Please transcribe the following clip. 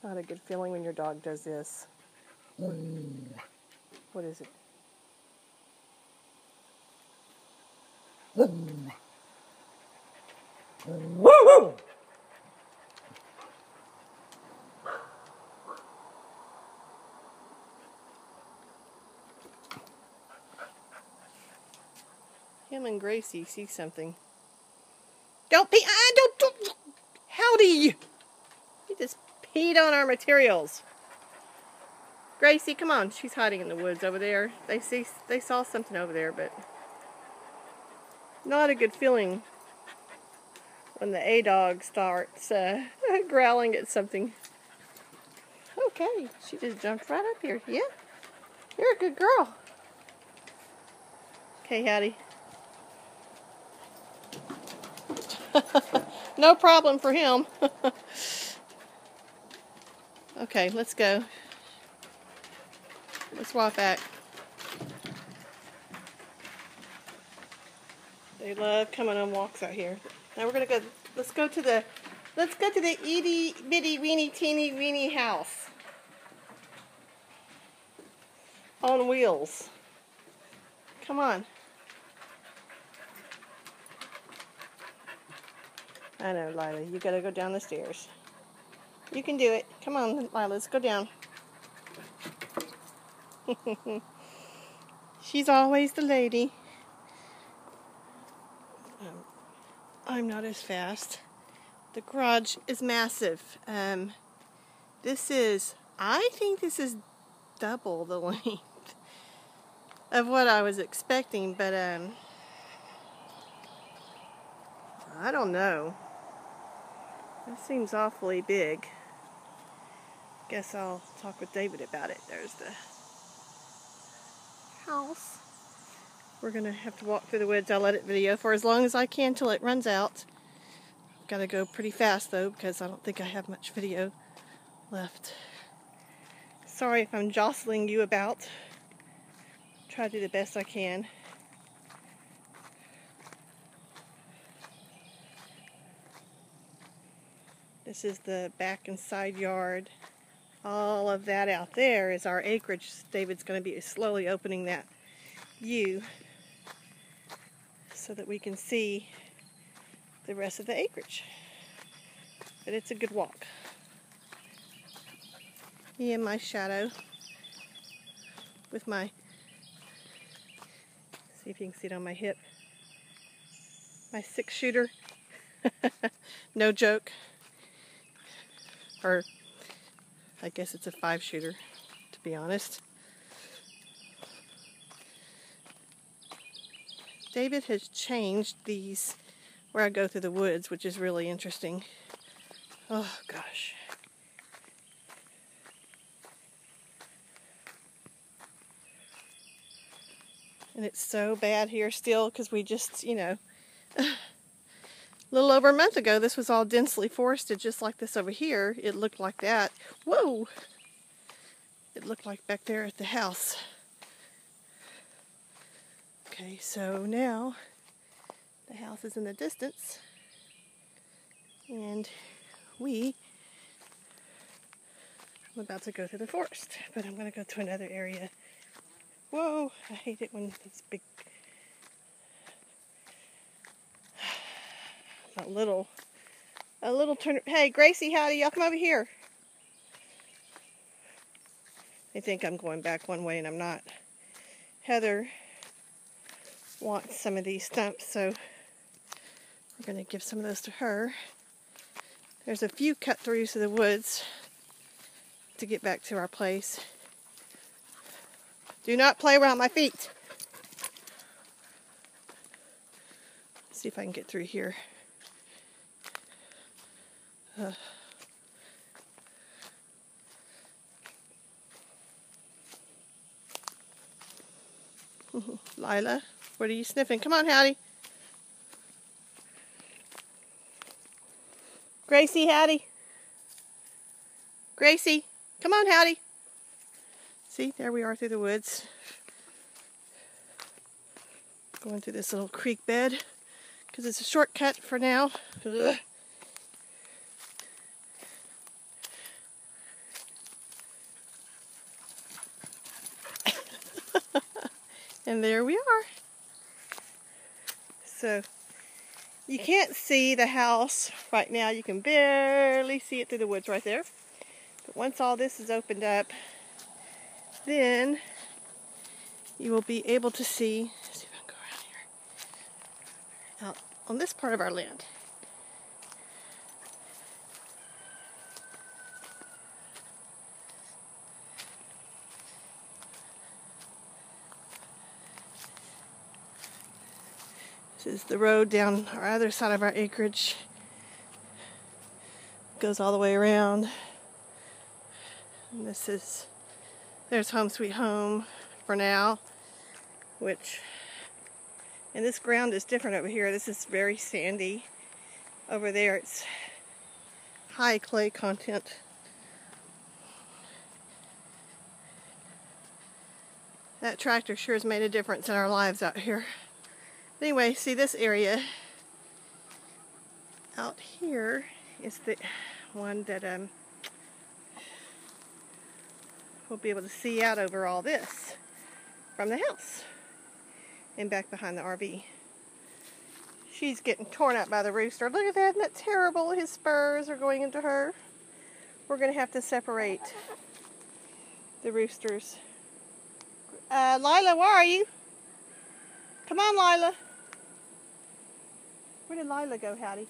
Not a good feeling when your dog does this. What is it? Him and Gracie see something. Don't pee! Don't! Howdy! He just peed on our materials. Gracie, come on. She's hiding in the woods over there. They saw something over there, but not a good feeling when the A-dog starts growling at something. Okay, she just jumped right up here. Yeah, you're a good girl. Okay, Howdy. No problem for him. Okay, let's go. Let's walk back. They love coming on walks out here. Now we're gonna go. Let's go to the itty bitty weeny teeny weeny house on wheels. Come on. I know, Lila. You gotta go down the stairs. You can do it. Come on, Lila. Let's go down. She's always the lady. I'm not as fast. The garage is massive. I think this is double the length of what I was expecting, but I don't know. That seems awfully big. Guess I'll talk with David about it. There's the house. We're going to have to walk through the woods. I'll let it video for as long as I can till it runs out. I've got to go pretty fast though because I don't think I have much video left. Sorry if I'm jostling you about. Try to do the best I can. This is the back and side yard. All of that out there is our acreage. David's going to be slowly opening that view so that we can see the rest of the acreage. But it's a good walk. Me in my shadow with my, see if you can see it on my hip, my 6-shooter. No joke. Or I guess it's a 5-shooter, to be honest. David has changed these where I go through the woods, which is really interesting. Oh gosh. And it's so bad here still because we just, you know, a little over a month ago this was all densely forested just like this over here. It looked like that. Whoa! It looked like back there at the house. Okay, so now the house is in the distance and I'm about to go through the forest, but I'm going to go to another area. Whoa, I hate it when these big, a little turn. Hey, Gracie, howdy, y'all come over here. They think I'm going back one way and I'm not. Heather wants some of these stumps, so we're going to give some of those to her. There's a few cut throughs to the woods to get back to our place. Do not play around my feet. Let's see if I can get through here. Lila, what are you sniffing? Come on, Howdy. Gracie, Howdy. Gracie, come on, Howdy. See, there we are through the woods. Going through this little creek bed because it's a shortcut for now. Ugh. And there we are. So you can't see the house right now. You can barely see it through the woods right there. But once all this is opened up, then you will be able to see, let's see if I can go around here, out on this part of our land. This is the road down our other side of our acreage. Goes all the way around. And there's Home Sweet Home for now, and this ground is different over here. This is very sandy. Over there it's high clay content. That tractor sure has made a difference in our lives out here. Anyway, see, this area out here is the one that we'll be able to see out over all this from the house and back behind the RV. She's getting torn up by the rooster. Look at that, isn't that terrible? His spurs are going into her. We're going to have to separate the roosters. Lila, where are you? Come on, Lila. Where did Lila go, Howdy?